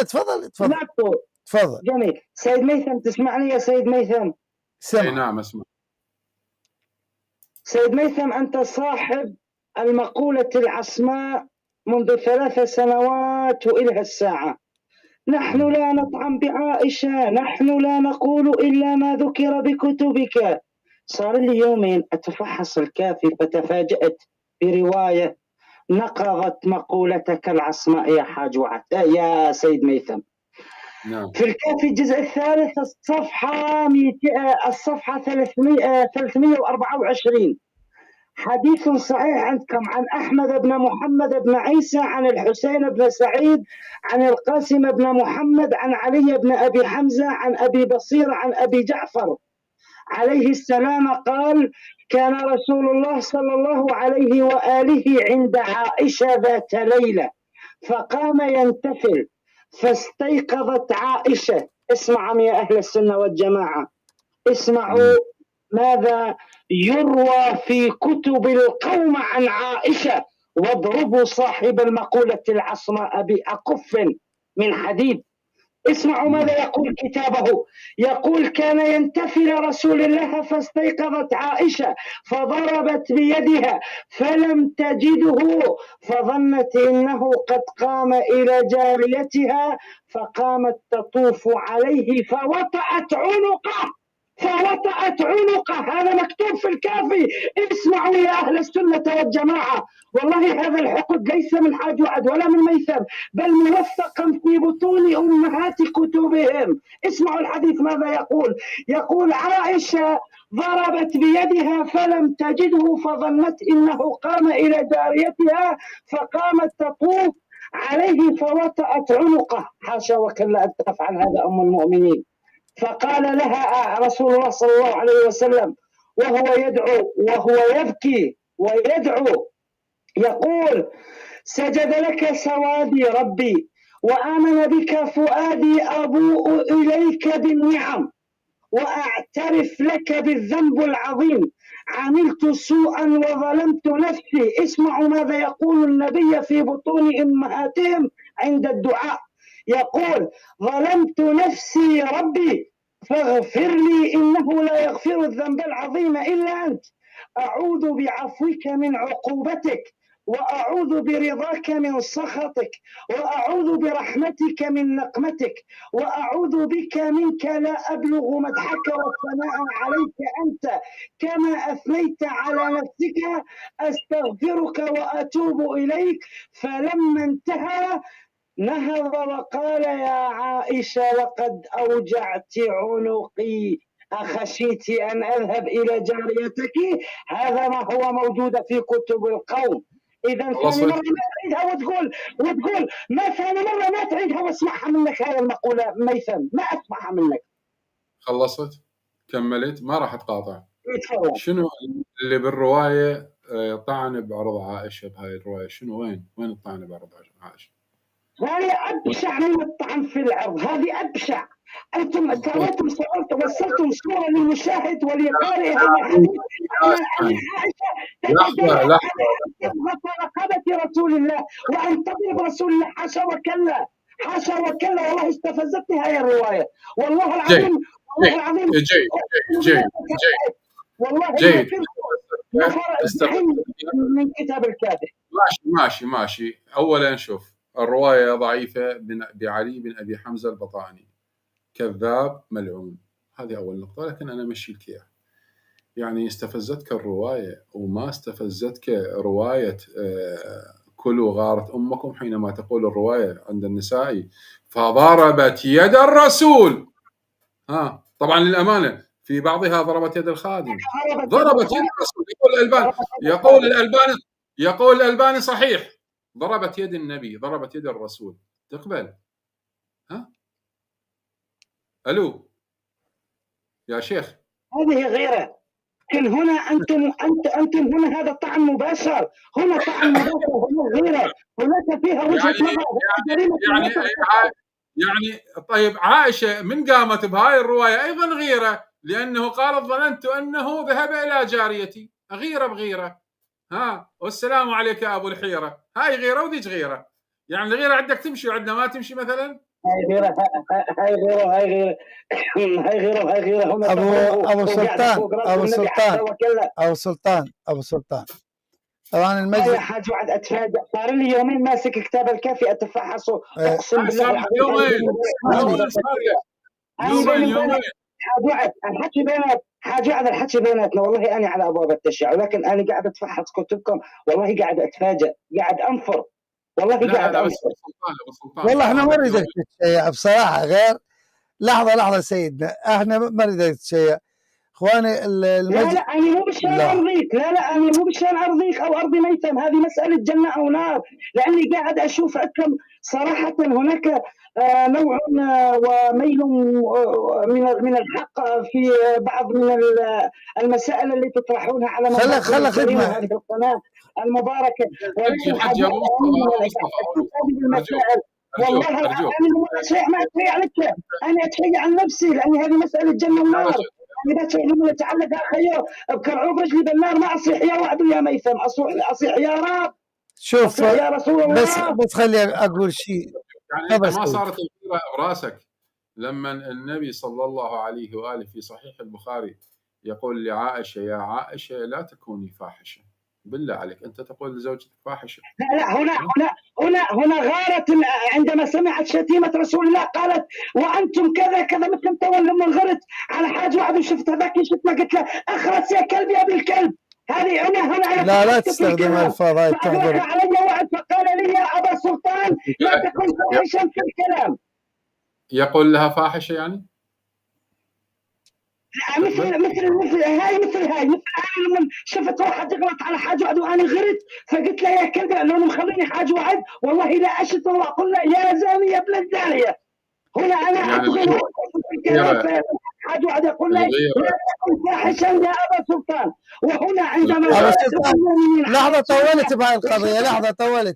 تفضل تفضل. جميل. سيد ميثم تسمعني يا سيد ميثم؟ سمع. نعم اسمع. سيد ميثم، أنت صاحب المقولة العصماء منذ 3 سنوات وإلى الساعة: نحن لا نطعن بعائشة، نحن لا نقول إلا ما ذكر بكتبك. صار لي يومين أتفحص الكافي فتفاجأت برواية نقضت مقولتك العصماء يا حاج وعد يا سيد ميثم. نعم. في الكافي الجزء الثالث الصفحة 324 حديث صحيح عندكم عن أحمد بن محمد بن عيسى عن الحسين بن سعيد عن القاسم بن محمد عن علي بن أبي حمزة عن أبي بصير عن أبي جعفر عليه السلام قال: كان رسول الله صلى الله عليه وآله عند عائشة ذات ليلة فقام ينتفل فاستيقظت عائشة. اسمعوا يا أهل السنة والجماعة، اسمعوا ماذا يروى في كتب القوم عن عائشة، واضربوا صاحب المقولة العصماء بأكف من حديد. اسمعوا ماذا يقول كتابه. يقول: كان ينتفل رسول الله فاستيقظت عائشة فضربت بيدها فلم تجده فظنت إنه قد قام إلى جاريتها فقامت تطوف عليه فوطأت عنقه. هذا مكتوب في الكافي. اسمعوا يا أهل السنة والجماعة، والله هذا الحقد ليس من حاج وعد ولا من ميثم، بل موثقا في بطون أمهات كتبهم. اسمعوا الحديث ماذا يقول. يقول: عائشة ضربت بيدها فلم تجده فظنت إنه قام إلى جاريتها فقامت تطوف عليه فوطأت عنقه. حاشا وكلا أن تفعل هذا أم المؤمنين. فقال لها رسول الله صلى الله عليه وسلم وهو يدعو وهو يبكي ويدعو يقول: سجد لك سوادي ربي وآمن بك فؤادي، أبوء إليك بالنعم وأعترف لك بالذنب العظيم، عملت سوءا وظلمت نفسي. اسمعوا ماذا يقول النبي في بطون أمهاتهم عند الدعاء. يقول: ظلمت نفسي ربي فاغفر لي إنه لا يغفر الذنب العظيم إلا أنت، أعوذ بعفوك من عقوبتك وأعوذ برضاك من سخطك وأعوذ برحمتك من نقمتك وأعوذ بك منك لا أبلغ مدحك والثناء عليك أنت كما أثنيت على نفسك، أستغفرك وأتوب إليك. فلما انتهى نهض وقال: يا عائشة لقد أوجعت عنقي، أخشيت أن أذهب إلى جاريتك. هذا ما هو موجود في كتب القوم. إذا ثاني مرة ما تعيدها وتقول ما ثاني مرة ما تعيدها واسمعها منك هاي المقولة ميثم، ما أسمعها منك. خلصت؟ كملت؟ ما راح تقاطع. شنو اللي بالرواية طعن بعرض عائشة بهاي الرواية؟ شنو وين الطعن بعرض عائشة؟ هذه أبشع من الطعن في العرض، هذه أبشع. أنتم سويتم وصلتم صورة للمشاهد ولقارئ هذا الحديث أن عائشة تتجرأ رقبة رسول الله وأن تضرب رسول الله. حاشا وكلا، حاشا وكلا، والله استفزتني هاي الرواية، والله العظيم. والله العظيم والله جيد. من كتاب الكافي. ماشي. أولا شوف، الرواية ضعيفة بعلي بن أبي حمزة البطاني، كذاب ملعون، هذه أول نقطة. لكن أنا مشي لك إياها. يعني استفزتك الرواية وما استفزتك رواية كلوا غارت أمكم حينما تقول الرواية عند النسائي فضربت يد الرسول. طبعا للأمانة في بعضها ضربت يد الخادم، ضربت يد الرسول. يقول الألباني صحيح، ضربت يد النبي، ضربت يد الرسول. تقبل؟ ألو يا شيخ؟ هذه غيره. لكن هنا أنتم هنا هذا طعن مباشر، هنا طعن مباشر، هنا غيره، هناك فيها وجهة نظر. يعني طيب عائشة من قامت بهاي الرواية أيضا غيرة، لأنه قالت ظننت أنه ذهب إلى جاريتي. غيرة بغيرة. والسلام عليك يا أبو الحيرة. هاي غيرة وذيك غيرة. يعني الغيرة عندك تمشي وعندنا ما تمشي مثلا. هاي غيره هم أبو سلطان طبعا يا المجلس حاج وعد اتفاجئ، صار لي يومين ماسك كتاب الكافي اتفحصه، اقسم بالله صار العظيم يومين صار لك يومين حاج وعد الحكي بيناتنا والله انا على ابواب التشيع، ولكن انا قاعد اتفحص كتبكم والله قاعد اتفاجئ، قاعد انفر والله قاعد لا انفر. أبو سلطان والله احنا ما نريدك تتشيع بصراحه، غير لحظه سيدنا، احنا ما نريدك تتشيع اخواني المجلس. لا انا مو بالشان ارضيك، لا انا مو بالشان ارضيك او ارضي ميتم، هذه مساله جنه او نار، لاني قاعد اشوف عندكم صراحه هناك نوع وميل من الحق في بعض من المسائل اللي تطرحونها على خلى خدمه هذه القناه المباركه، الحج ابو المسائل. والله انا ما اتشيع لك، انا اتشيع عن نفسي لان هذه مساله جنه ونار. اذا شيء يتعلق خير بكرعوب رجلي بالنار، ما اصيح يا وعد يا ميثم، اصيح يا رب، شوف يا رسول الله. بس خلي اقول شيء، يعني انت ما صارت الغيره براسك لما النبي صلى الله عليه واله في صحيح البخاري يقول لعائشه: يا عائشه لا تكوني فاحشه، بالله عليك انت تقول لزوجتك فاحشه؟ لا هنا غارت عندما سمعت شتيمه رسول الله، قالت وانتم كذا كذا، مثل تو لما غرت على حاج واحد وشفت هذاك شفته قلت له اخرس يا كلب يا ابي الكلب. هذه هنا لا تستخدم الفاظ هاي تحضر علي وعد، فقال لي يا ابا سلطان لا تكن فاحشا في الكلام. يقول لها فاحشه يعني؟ مثل هاي لما شفت واحد يغلط على حاج وعد وانا غرت، فقلت له يا كلب لو مخليني حاج وعد والله لا اشتم واقول له يا زاني يا ابن الزانيه. هنا انا ادخل حاج وعد يقول لي لا تكن فاحشا يا ابا سلطان. وهنا عندما لحظه طولت بهاي القضيه،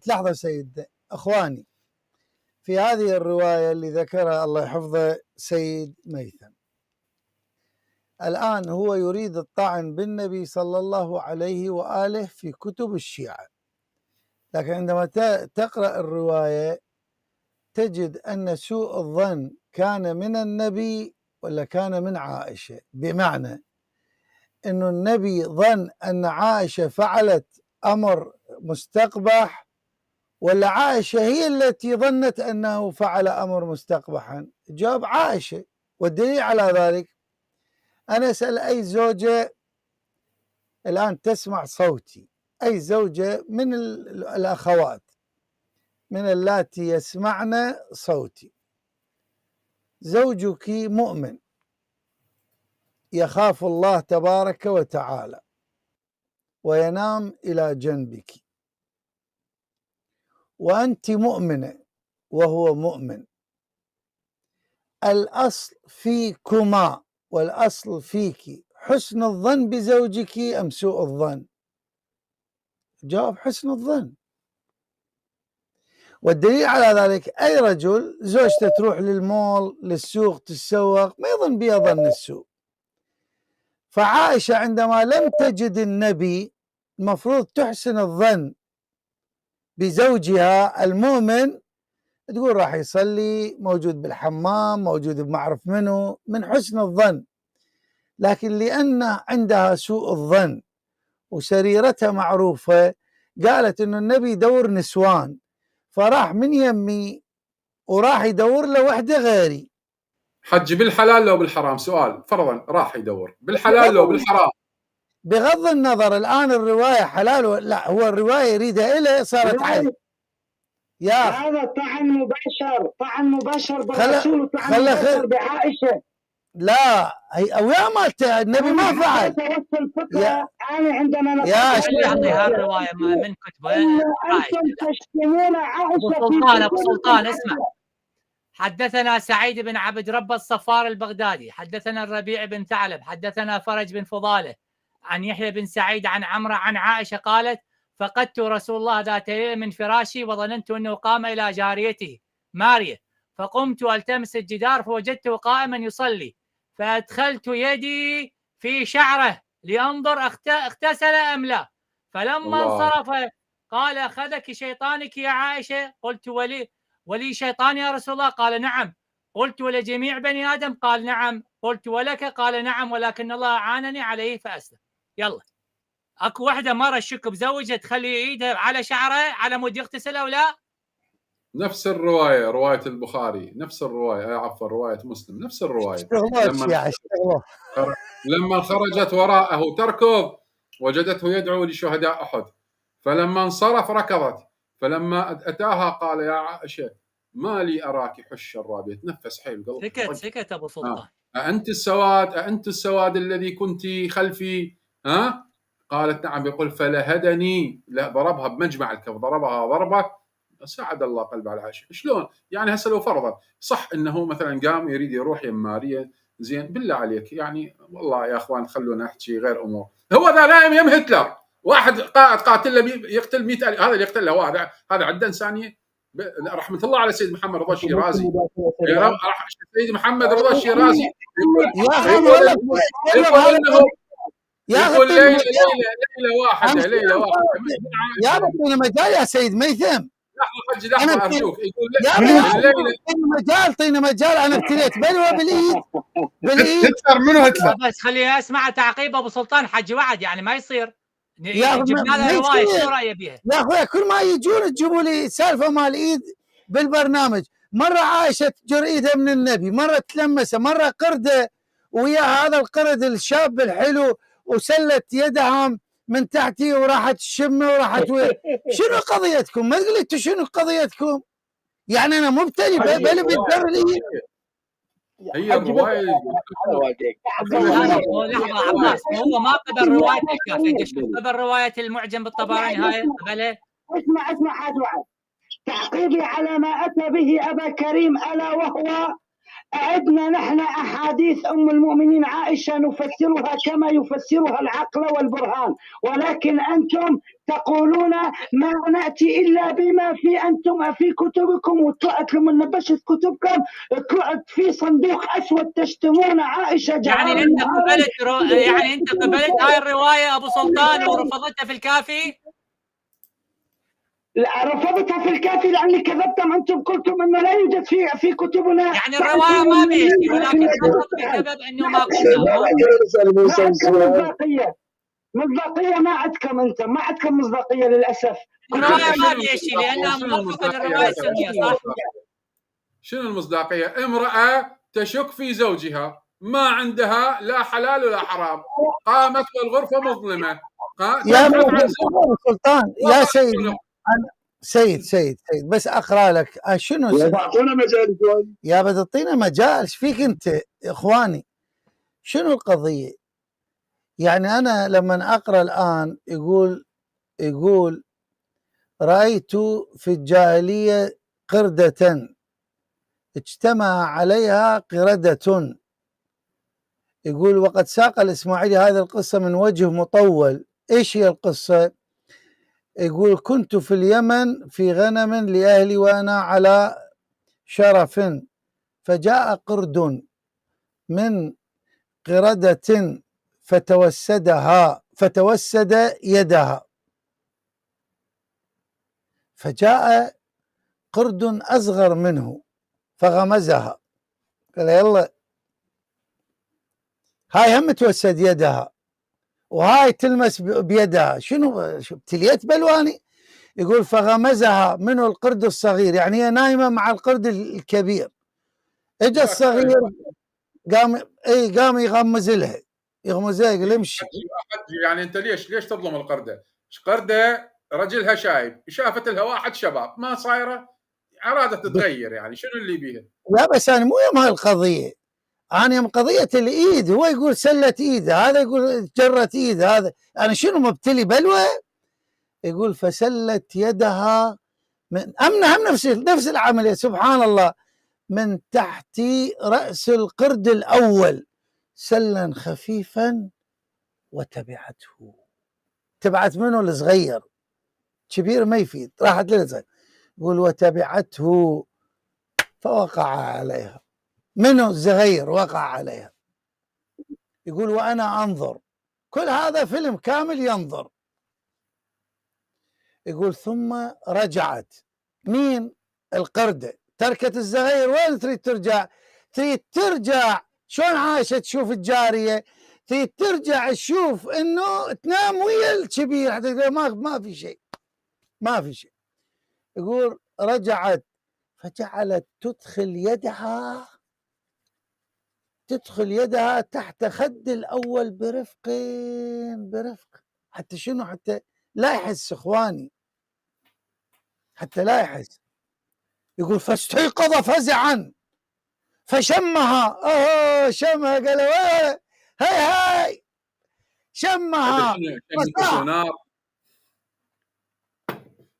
لحظه سيد اخواني، في هذه الروايه اللي ذكرها الله يحفظه سيد ميثم، الآن هو يريد الطعن بالنبي صلى الله عليه وآله في كتب الشيعة، لكن عندما تقرأ الرواية تجد أن سوء الظن كان من النبي ولا كان من عائشة، بمعنى أن النبي ظن أن عائشة فعلت أمر مستقبح، ولا عائشة هي التي ظنت أنه فعل أمر مستقبحا. جواب عائشة، والدليل على ذلك أنا أسأل أي زوجة الآن تسمع صوتي، أي زوجة من الأخوات من اللاتي يسمعن صوتي، زوجك مؤمن يخاف الله تبارك وتعالى وينام إلى جنبك، وأنت مؤمنة وهو مؤمن، الأصل فيكما والأصل فيك حسن الظن بزوجك أم سوء الظن؟ جواب حسن الظن. والدليل على ذلك أي رجل زوجته تروح للمول للسوق تتسوق ما يظن بها ظن السوء. فعائشة عندما لم تجد النبي المفروض تحسن الظن بزوجها المؤمن، تقول راح يصلي، موجود بالحمام، موجود بمعرف منه، من حسن الظن. لكن لأن عندها سوء الظن وسريرتها معروفة، قالت إنه النبي يدور نسوان، فراح من يمي وراح يدور له وحده غيري. حج بالحلال لو بالحرام؟ سؤال، فرضا راح يدور بالحلال لو بالحرام؟ بغض النظر الآن الرواية حلال لا، هو الرواية يريدها إليه صارت حل. يا هذا طعن مباشر بالرسول وطعن مباشر بعائشة. لا هي ويا مالته النبي ما فعل. أنا عندما يا يعطي هالرواية من كتبه أنتم تشتمون عائشة. أبو سلطان اسمع، حدثنا سعيد بن عبد رب الصفار البغدادي، حدثنا الربيع بن ثعلب، حدثنا فرج بن فضالة عن يحيى بن سعيد عن عمرو عن عائشة قالت: فقدت رسول الله ذات ليلة من فراشي وظننت أنه قام إلى جاريته مارية، فقمت ألتمس الجدار فوجدته قائما يصلي، فأدخلت يدي في شعره لأنظر اغتسل أم لا، فلما انصرف قال: أخذك شيطانك يا عائشة؟ قلت ولي شيطان يا رسول الله؟ قال نعم. قلت ولجميع بني آدم؟ قال نعم. قلت ولك؟ قال نعم، ولكن الله أعانني عليه فأسلم. يلا، اكو وحده مره تشك بزوجها تخلي ايدها على شعره على مود يغتسل او لا؟ نفس الروايه، روايه البخاري، نفس الروايه، عفوا روايه مسلم، نفس الروايه. لما خرجت وراءه تركض وجدته يدعو لشهداء احد، فلما انصرف ركضت، فلما اتاها قال يا عائشه ما لي اراك حش الرابيه، تنفس حيل قلب. سكت ابو سلطان. أأنت السواد الذي كنت خلفي؟ قالت نعم. يقول فلهدني، لا ضربها بمجمع الكف، ضربها ضربه ساعد الله قلب على عائشه. شلون يعني؟ هسه لو فرضا صح انه مثلا قام يريد يروح يم ماريا، زين بالله عليك يعني والله يا اخوان خلونا نحكي غير امور. هو ذا نايم يم هتلر، واحد قاتل يقتل 100,000، هذا اللي يقتله هذا عنده انسانيه؟ رحمه الله على سيد محمد رضا الشيرازي. سيد محمد رضا الشيرازي يقول ليله واحده يا اعطينا مجال يا سيد ميثم. لحظه ارجوك. اعطينا مجال. انا ابتليت بلوى بالايد هتلر منو هتلر؟ بس خليني اسمع تعقيب ابو سلطان حج وعد، يعني ما يصير جبنا له روايه شو رايه بها يا اخوي؟ كل ما يجون تجيبوا لي سالفه مال الايد بالبرنامج. مره عائشه تجر ايدها من النبي، مره تلمسه، مره قرده ويا هذا القرد الشاب الحلو وسلت يدها من تحتي وراحت الشمه وراحت شنو قضيتكم؟ ما تقول انتم شنو قضيتكم؟ يعني انا مبتلي بل بالدر لي. هي الروايه لحظه عباس، هو ما قبل روايه الكافي، قبل روايه المعجم بالطبراني هاي قبله. اسمع حاج وعد، تعقيبي على ما اتى به ابا كريم، الا وهو أعدنا نحن أحاديث أم المؤمنين عائشة نفسرها كما يفسرها العقل والبرهان، ولكن أنتم تقولون ما نأتي إلا بما أنتم في كتبكم، وطلعت لما نبشت كتبكم طلعت في صندوق أسود تشتمون عائشة. يعني أنت قبلت هاي الرواية أبو سلطان ورفضتها في الكافي؟ لا، رفضتها في الكافي لاني كذبتم. انتم قلتم انه لا يوجد في كتبنا، يعني الروايه ما بيشي، ولكن فقط بسبب انه ما قلنا مصداقيه. ما عندكم انتم، ما عندكم مصداقيه للاسف. الروايه ما بيشي لانها موافقه للروايه السنيه، صح؟ شنو المصداقيه؟ امراه تشك في زوجها، ما عندها لا حلال ولا حرام، قامت والغرفه مظلمه. يا سلطان يا سيد بس اقرا لك شنو اعطونا مجال يا بتعطينا مجال. ايش فيك انت يا اخواني؟ شنو القضيه؟ يعني انا لما اقرا الان يقول رايت في الجاهليه قردة اجتمع عليها قردة. يقول وقد ساق الاسماعيلي هذه القصه من وجه مطول. ايش هي القصه؟ يقول كنت في اليمن في غنم لأهلي وأنا على شرف، فجاء قرد من قردة فتوسد يدها، فجاء قرد أصغر منه فغمزها، قال يلا هاي هم توسد يدها وهاي تلمس بيدها. شنو ابتليت بلواني؟ يقول فغمزها منه القرد الصغير، يعني هي نايمه مع القرد الكبير. اجى الصغير قام يغمز لها يقول امشي. يعني انت ليش تظلم القرده؟ قرده رجلها شايب، شافت لها واحد شباب ما صايره، ارادت تتغير، يعني شنو اللي بيها؟ لا بس انا مو يوم هالقضيه، انا يوم قضيه الايد. هو يقول سلت ايده، هذا يقول جرت ايده، هذا انا شنو مبتلي بلوى؟ يقول فسلت يدها من هم نفس العمليه، سبحان الله، من تحت راس القرد الاول سلا خفيفا وتبعته. تبعت منه الصغير، كبير ما يفيد، راحت للصغير. يقول وتبعته فوقع عليها، منه الصغير وقع عليها. يقول وانا انظر، كل هذا فيلم كامل ينظر. يقول ثم رجعت. مين؟ القردة تركت الزغير، وين تريد ترجع؟ تريد ترجع شلون عاشت تشوف الجارية، تريد ترجع تشوف انه تنام ويا الكبير حتى ما في شيء، ما في شيء. يقول رجعت فجعلت تدخل يدها تحت خد الأول برفق، حتى شنو؟ حتى لا يحس اخواني، حتى لا يحس. يقول فاستيقظ فزعا فشمها، شمها، قال هاي شمها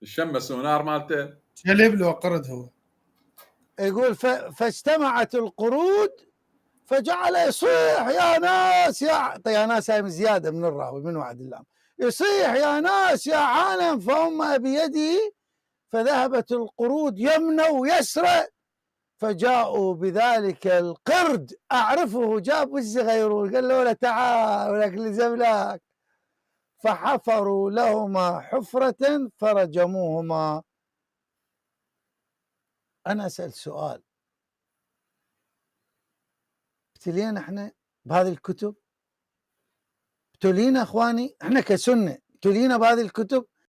الشمة سونار مالته شلب له قرد هو. يقول فاجتمعت القرود فجعل يصيح يا ناس، يا ناس هاي من زيادة من الراوي من وعد الله، يصيح يا ناس يا عالم، فهم بيدي فذهبت القرود يمنى ويسرى فجاءوا بذلك القرد أعرفه، جابوا الزغيرون قال له ولا تعال ولك لزملاك، فحفروا لهما حفرة فرجموهما. أنا أسأل سؤال، ابتلينا احنا بهذه الكتب؟ ابتلينا اخواني احنا كسنة، ابتلينا بهذه الكتب؟